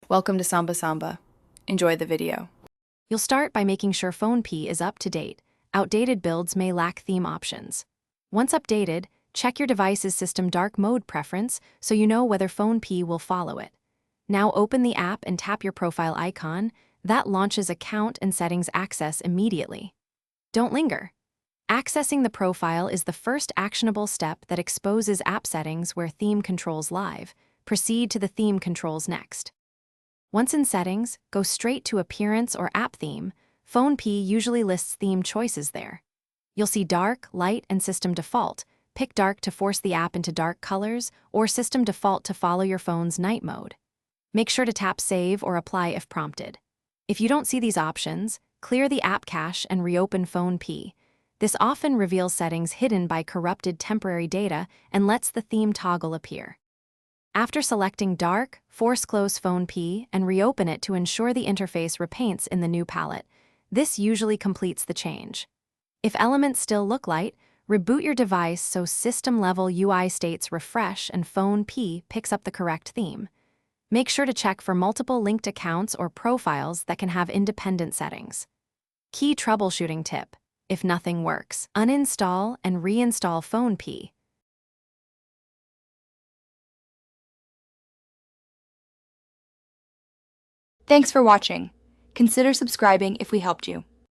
Welcome to Samba Samba. Enjoy the video. You'll start by making sure Phonepe is up to date. Outdated builds may lack theme options. Once updated, check your device's system dark mode preference so you know whether Phonepe will follow it. Now open the app and tap your profile icon. That launches account and settings access immediately. Don't linger. Accessing the profile is the first actionable step that exposes app settings where theme controls live. Proceed to the theme controls next. Once in settings, go straight to Appearance or App Theme. Phonepe usually lists theme choices there. You'll see Dark, Light, and System Default. Pick Dark to force the app into dark colors, or System Default to follow your phone's night mode. Make sure to tap Save or Apply if prompted. If you don't see these options, clear the app cache and reopen Phonepe. This often reveals settings hidden by corrupted temporary data and lets the theme toggle appear. After selecting Dark, force close Phonepe and reopen it to ensure the interface repaints in the new palette. This usually completes the change. If elements still look light, reboot your device so system-level UI states refresh and Phonepe picks up the correct theme. Make sure to check for multiple linked accounts or profiles that can have independent settings. Key troubleshooting tip: if nothing works, uninstall and reinstall Phonepe. Thanks for watching. Consider subscribing if we helped you.